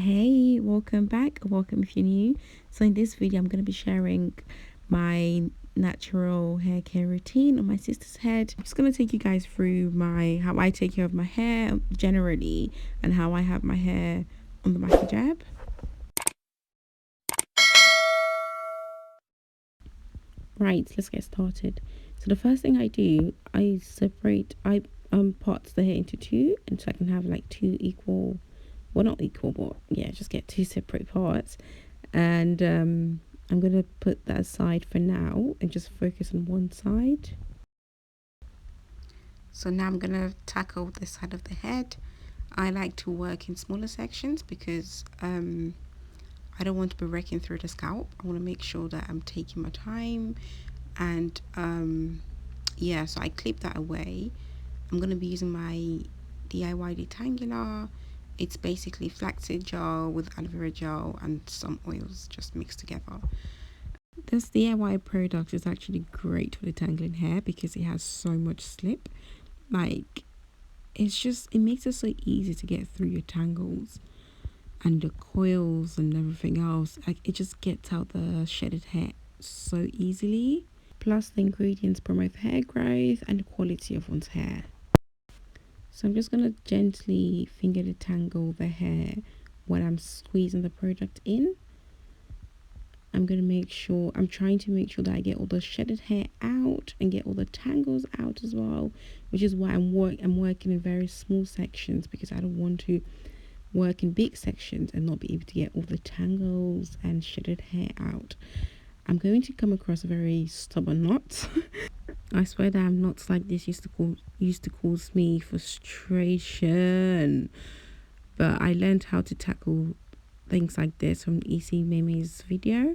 Hey, welcome back. Welcome if you're new. So in this video, I'm going to be sharing my natural hair care routine on my sister's head. I'm just going to take you guys through my how I take care of my hair generally and how I have my hair under my hijab. Right, let's get started. So the first thing I do, I parts the hair into two, and so I can have like two equal, well, not equal, but yeah, just get two separate parts. And I'm gonna put that aside for now and just focus on one side. So now I'm gonna tackle this side of the head. I like to work in smaller sections because I don't want to be wrecking through the scalp. I want to make sure that I'm taking my time, and yeah, so I clip that away. I'm going to be using my DIY Detangler. It's basically flaxseed gel with aloe vera gel and some oils just mixed together. This DIY product is actually great for detangling hair because it has so much slip. Like, it makes it so easy to get through your tangles and the coils and everything else. Like, it just gets out the shedded hair so easily. Plus, the ingredients promote hair growth and the quality of one's hair. So I'm just going to gently finger detangle the hair when I'm squeezing the product in. I'm trying to make sure that I get all the shedded hair out and get all the tangles out as well, which is why I'm working in very small sections, because I don't want to work in big sections and not be able to get all the tangles and shedded hair out. I'm going to come across a very stubborn knot. I swear that knots like this used to cause me frustration. But I learned how to tackle things like this from EC Mimi's video.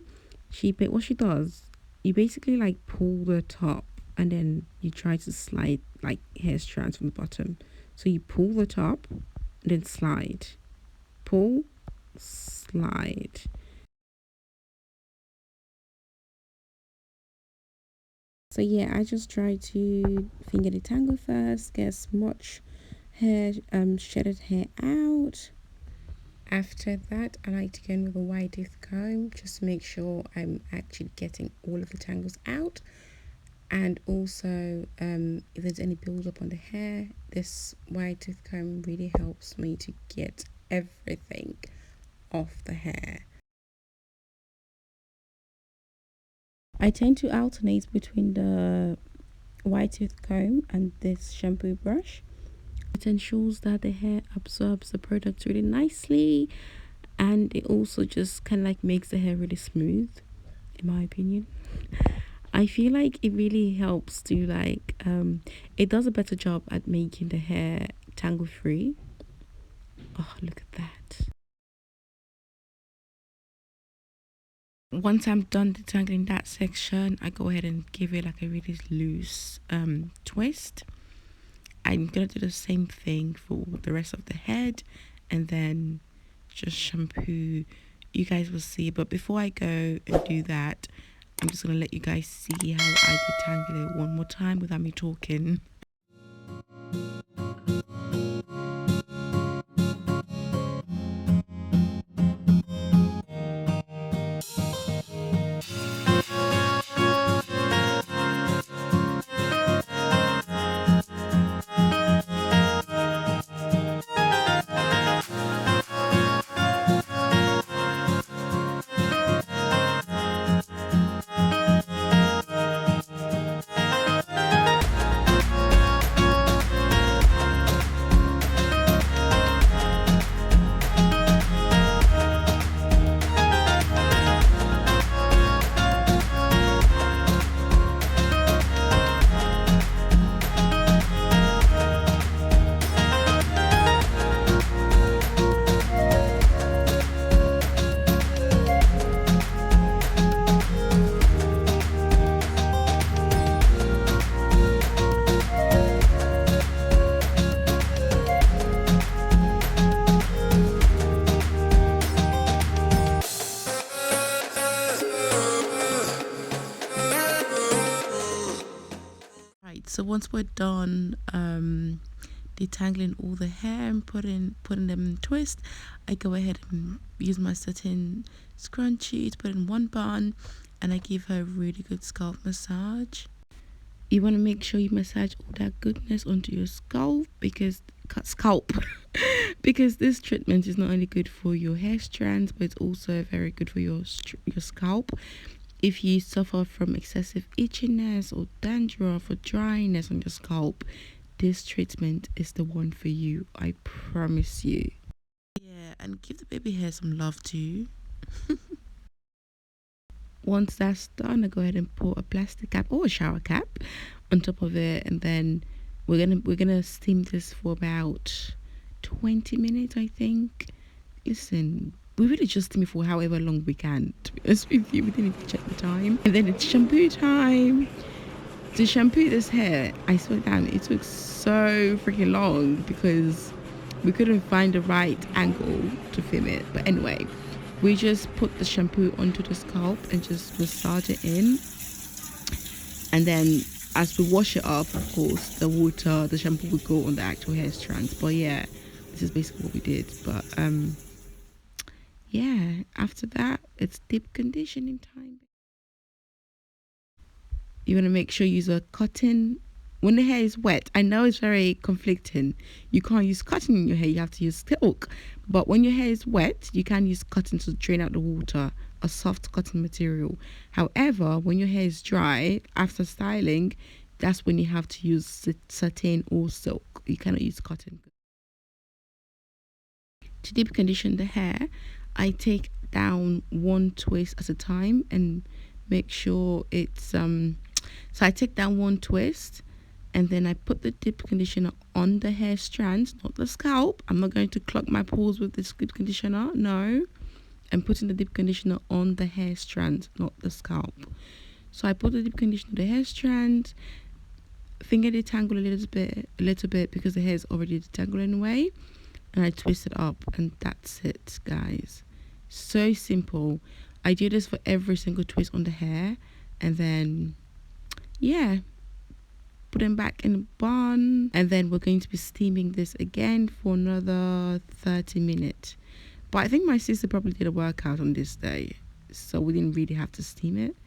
What she does, you basically like pull the top and then you try to slide like hair strands from the bottom. So you pull the top and then slide. Pull, slide. So yeah, I just try to finger detangle first, get as much hair, shedded hair out. After that, I like to go in with a wide tooth comb just to make sure I'm actually getting all of the tangles out. And also, if there's any build-up on the hair, this wide tooth comb really helps me to get everything off the hair. I tend to alternate between the wide tooth comb and this shampoo brush. It ensures that the hair absorbs the product really nicely, and it also just kind of like makes the hair really smooth, in my opinion. I feel like it really helps to it does a better job at making the hair tangle free. Oh, look at that. Once I'm done detangling that section, I go ahead and give it like a really loose twist. I'm gonna do the same thing for the rest of the head, and then just shampoo. You guys will see. But before I go and do that, I'm just gonna let you guys see how I detangle it one more time without me talking. Right, so once we're done detangling all the hair and putting them in twist, I go ahead and use my satin scrunchie to put in one bun, and I give her a really good scalp massage. You want to make sure you massage all that goodness onto your scalp because this treatment is not only good for your hair strands, but it's also very good for your scalp. If you suffer from excessive itchiness or dandruff or dryness on your scalp, this treatment is the one for you. I promise you. Yeah, and give the baby hair some love too. Once that's done, I go ahead and put a plastic cap or a shower cap on top of it, and then we're gonna steam this for about 20 minutes, I think. Listen, we really just steam it for however long we can. To be honest with you, we didn't even check the time. And then it's shampoo time. To shampoo this hair, I swear down, it took so freaking long because we couldn't find the right angle to film it. But anyway, we just put the shampoo onto the scalp and just massage it in. And then as we wash it off, of course, the shampoo would go on the actual hair strands. But yeah, this is basically what we did. But yeah, after that, it's deep conditioning time. You want to make sure you use a cotton when the hair is wet. I know it's very conflicting. You can't use cotton in your hair, you have to use silk. But when your hair is wet, you can use cotton to drain out the water, a soft cotton material. However, when your hair is dry after styling, that's when you have to use satin or silk. You cannot use cotton. To deep condition the hair, I take down one twist at a time and make sure it's so I take down one twist and then I put the deep conditioner on the hair strands, not the scalp. I'm not going to clog my pores with this deep conditioner. No, I'm putting the deep conditioner on the hair strands, not the scalp. So I put the deep conditioner on the hair strand, finger detangle a little bit because the hair is already detangled anyway, and I twist it up, and that's it, guys. So simple. I do this for every single twist on the hair, and then yeah, put them back in the bun, and then we're going to be steaming this again for another 30 minutes. But I think my sister probably did a workout on this day, so we didn't really have to steam it,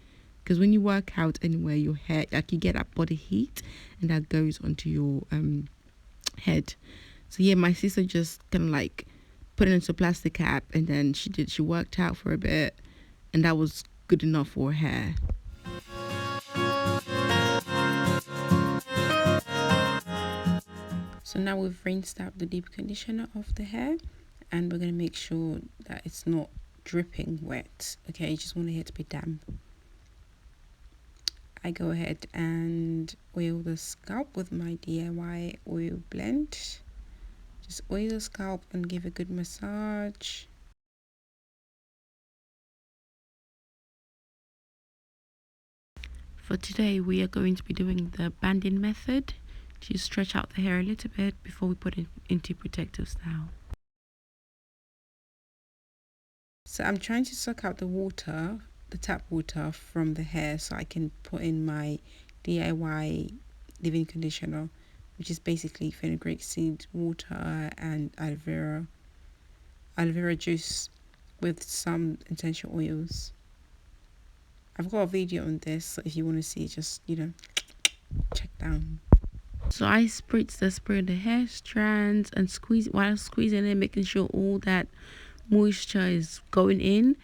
because when you work out anyway, your hair, like, you get that body heat and that goes onto your head. So yeah, my sister just kind of like put it into a plastic cap, and then she worked out for a bit, and that was good enough for her hair. So now we've rinsed out the deep conditioner off the hair, and we're going to make sure that it's not dripping wet. Okay, you just want the hair to be damp. I go ahead and oil the scalp with my DIY oil blend. Just oil the scalp and give a good massage. For today, we are going to be doing the banding method to stretch out the hair a little bit before we put it into protective style. So I'm trying to suck out the water, the tap water from the hair, so I can put in my DIY leave-in conditioner, which is basically fenugreek seed water and aloe vera juice with some essential oils. I've got a video on this, so if you want to see, just check down. So I spritz the spray on the hair strands and squeeze while squeezing it, making sure all that moisture is going in,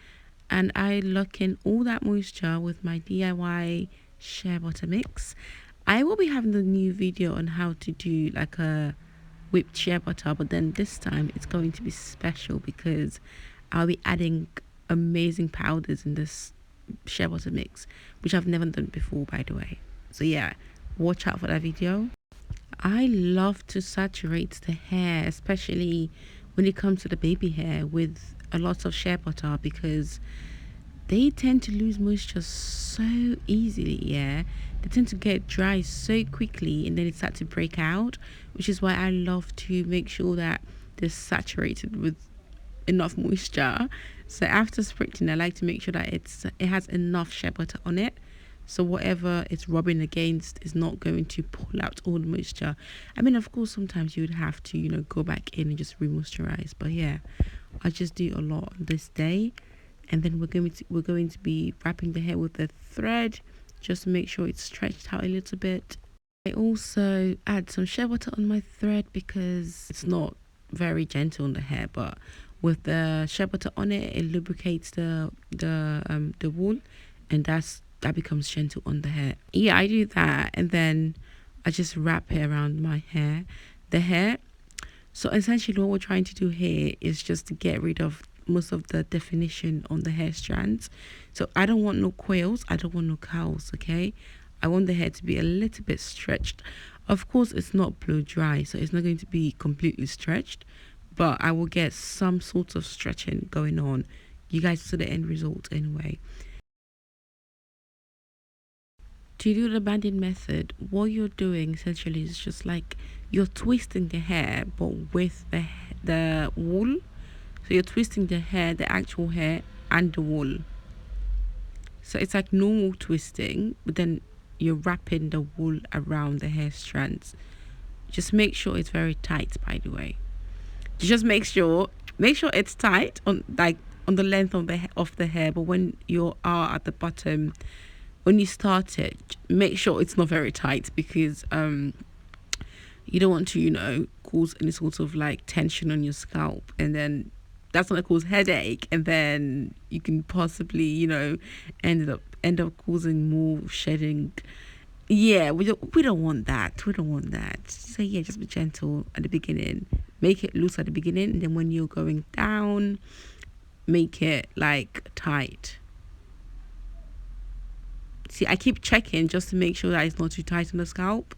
and I lock in all that moisture with my DIY shea butter mix. I will be having a new video on how to do like a whipped shea butter, but then this time it's going to be special because I'll be adding amazing powders in this shea butter mix, which I've never done before, by the way. So yeah, watch out for that video. I love to saturate the hair, especially when it comes to the baby hair, with a lot of shea butter because they tend to lose moisture so easily. Yeah, they tend to get dry so quickly, and then it starts to break out, which is why I love to make sure that they're saturated with enough moisture. So after spritzing, I like to make sure that it has enough shea butter on it So whatever it's rubbing against is not going to pull out all the moisture. I mean, of course, sometimes you would have to, go back in and just re-moisturize. But yeah, I just do a lot on this day. And then we're going to be wrapping the hair with the thread, just to make sure it's stretched out a little bit. I also add some shea butter on my thread because it's not very gentle on the hair, but with the shea butter on it, it lubricates the wool, and that becomes gentle on the hair. Yeah, I do that, and then I just wrap it around my hair. The hair. So essentially, what we're trying to do here is just to get rid of most of the definition on the hair strands. So I don't want no coils. I don't want no curls. Okay. I want the hair to be a little bit stretched. Of course, it's not blow dry, so it's not going to be completely stretched, but I will get some sort of stretching going on. You guys see the end result anyway. To do the banding method, what you're doing essentially is just like you're twisting the hair, but with the wool. So you're twisting the hair, the actual hair, and the wool. So it's like normal twisting, but then you're wrapping the wool around the hair strands. Just make sure it's very tight, by the way. Just make sure it's tight on the length of the hair, but when you are at the bottom, when you start it, make sure it's not very tight, because you don't want to cause any sort of like tension on your scalp, and then that's going to cause headache, and then you can possibly end up causing more shedding. Yeah, we don't want that. We don't want that. So yeah, just be gentle at the beginning. Make it loose at the beginning, and then when you're going down, make it like tight. See, I keep checking just to make sure that it's not too tight on the scalp.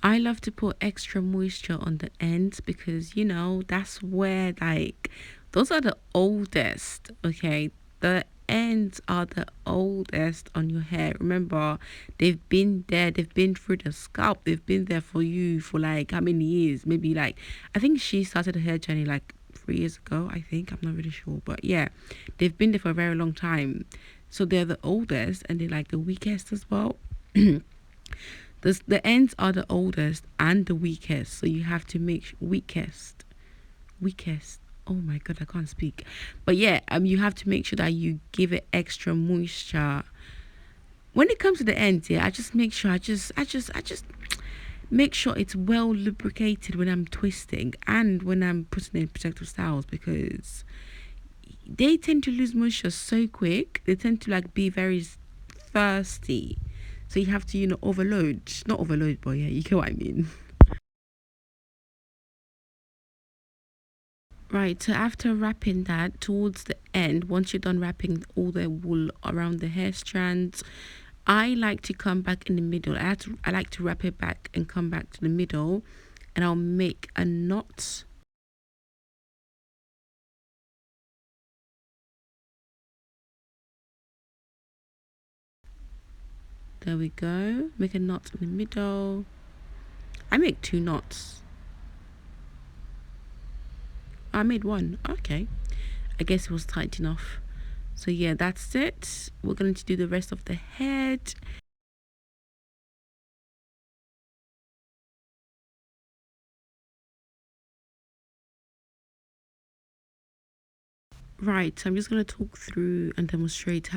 I love to put extra moisture on the ends because that's where, like, those are the oldest. Okay, the ends are the oldest on your hair. Remember, they've been there, they've been through the scalp, they've been there for you for like how many years? Maybe like, I think she started her hair journey like 3 years ago. I think, I'm not really sure, but yeah, they've been there for a very long time. So they're the oldest, and they're like the weakest as well. The ends are the oldest and the weakest, so you have to make weakest. Oh my god, I can't speak. But yeah, you have to make sure that you give it extra moisture. When it comes to the ends, yeah, I just make sure I just make sure it's well lubricated when I'm twisting and when I'm putting in protective styles, because they tend to lose moisture so quick. They tend to like be very thirsty. So you have to, overload. Not overload, but yeah, you get what I mean. Right, so after wrapping that towards the end, once you're done wrapping all the wool around the hair strands, I like to come back in the middle. I like to wrap it back and come back to the middle, and I'll make a knot. There we go. Make a knot in the middle. I make 2 knots. I made 1. Okay. I guess it was tight enough. So yeah, that's it. We're going to do the rest of the head. Right, so I'm just going to talk through and demonstrate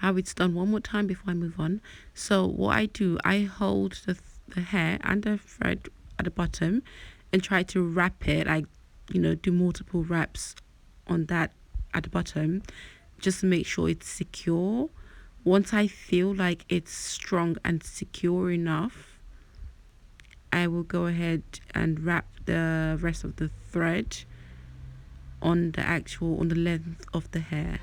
how it's done one more time before I move on. So what I do, I hold the hair and the thread at the bottom and try to wrap it, like, do multiple wraps on that at the bottom, just to make sure it's secure. Once I feel like it's strong and secure enough, I will go ahead and wrap the rest of the thread on the length of the hair.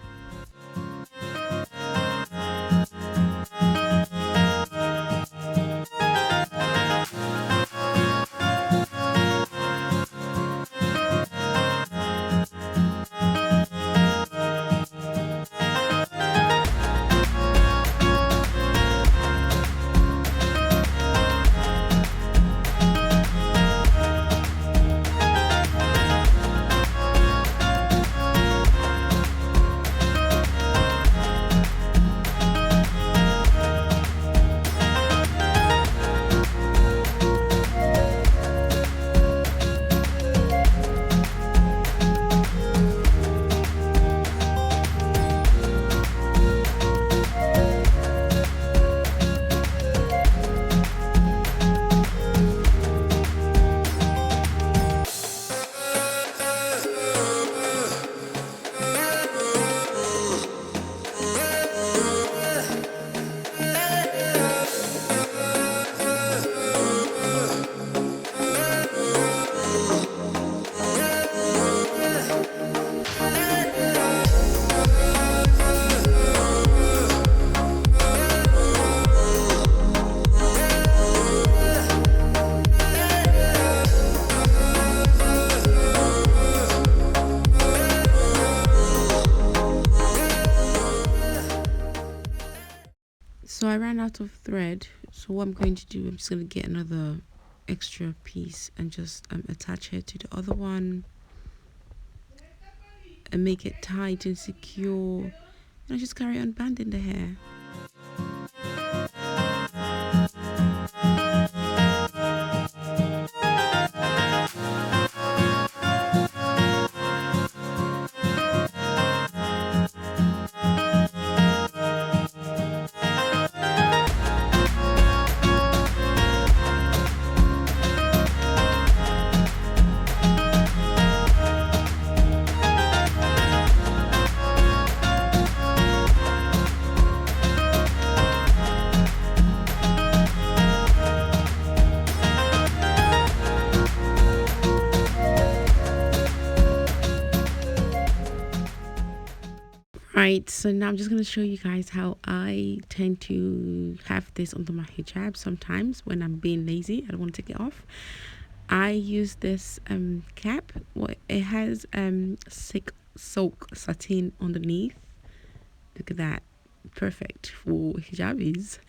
So I ran out of thread. So what I'm going to do, I'm just going to get another extra piece and just attach it to the other one and make it tight and secure. And I just carry on banding the hair. Right, so now I'm just going to show you guys how I tend to have this under my hijab sometimes when I'm being lazy. I don't want to take it off. I use this cap. Well, it has silk satin underneath. Look at that. Perfect for hijabis.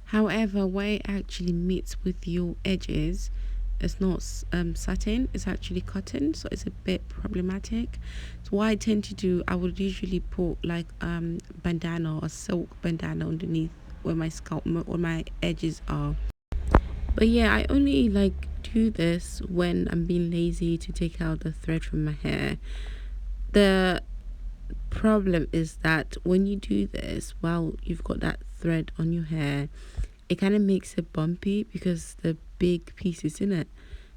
However, where it actually meets with your edges, it's not satin, it's actually cotton, so it's a bit problematic. So what I tend to do, I would usually put like bandana or silk bandana underneath where my scalp or my edges are. But yeah, I only like do this when I'm being lazy to take out the thread from my hair. The problem is that when you do this while you've got that thread on your hair, it kind of makes it bumpy because the big pieces in it.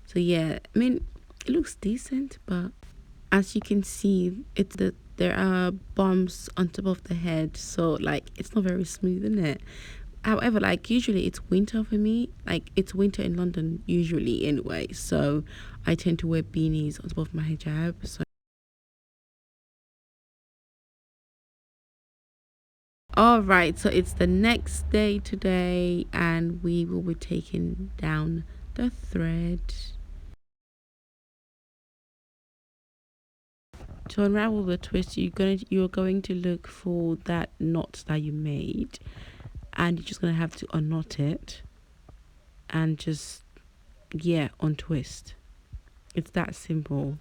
So yeah, I mean, it looks decent, but as you can see, there are bumps on top of the head, so like it's not very smooth in it. However, like usually it's winter for me, like it's winter in London usually anyway, so I tend to wear beanies on top of my hijab. So all right, so it's the next day today and we will be taking down the thread. To unravel the twist, you're going to look for that knot that you made, and you're just going to have to unknot it and just untwist. It's that simple.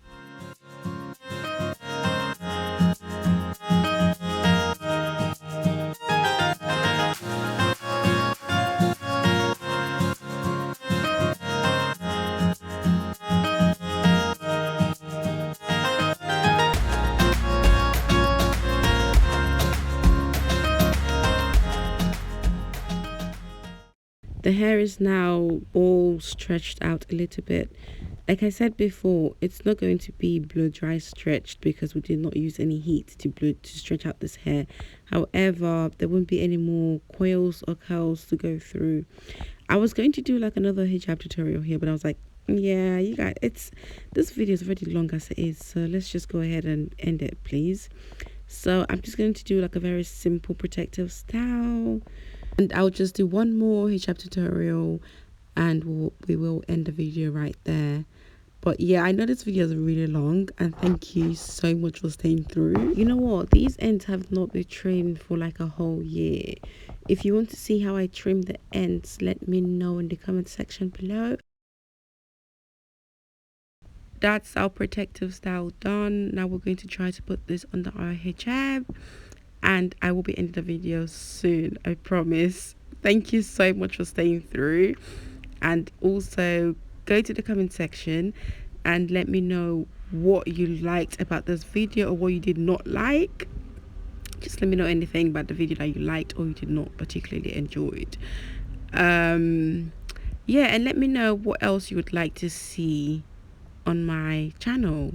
The hair is now all stretched out a little bit. Like I said before, it's not going to be blow dry stretched because we did not use any heat to stretch out this hair. However, there won't be any more coils or curls to go through. I was going to do like another hijab tutorial here, but I was like, yeah, you guys, this video is already long as it is, so let's just go ahead and end it, please. So I'm just going to do like a very simple protective style. And I'll just do one more hijab tutorial and we will end the video right there. But yeah, I know this video is really long and thank you so much for staying through. You know what? These ends have not been trimmed for like a whole year. If you want to see how I trim the ends, let me know in the comment section below. That's our protective style done. Now we're going to try to put this under our hijab. And I will be ending the video soon, I promise. Thank you so much for staying through. And also go to the comment section and let me know what you liked about this video or what you did not like. Just let me know anything about the video that you liked or you did not particularly enjoyed. And let me know what else you would like to see on my channel.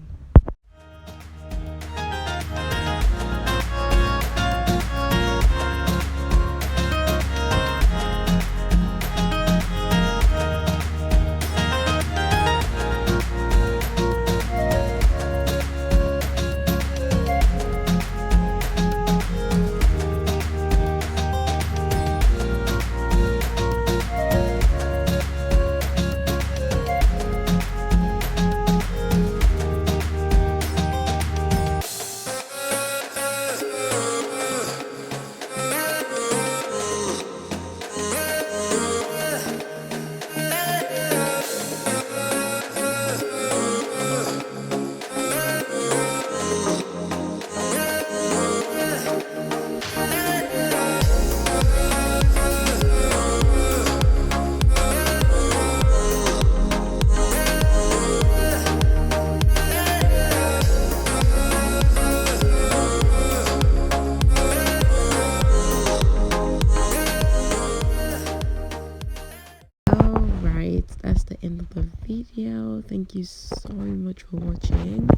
video. Thank you so much for watching.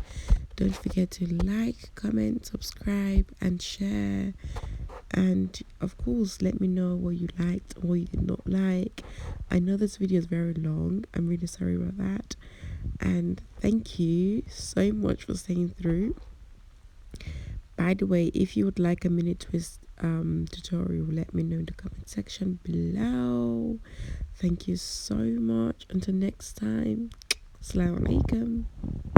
Don't forget to like, comment, subscribe and share, and of course let me know what you liked or what you did not like. I know this video is very long, I'm really sorry about that, and thank you so much for staying through. By the way, if you would like a mini twist tutorial, let me know in the comment section below. Thank you so much. Until next time, Assalamu alaikum.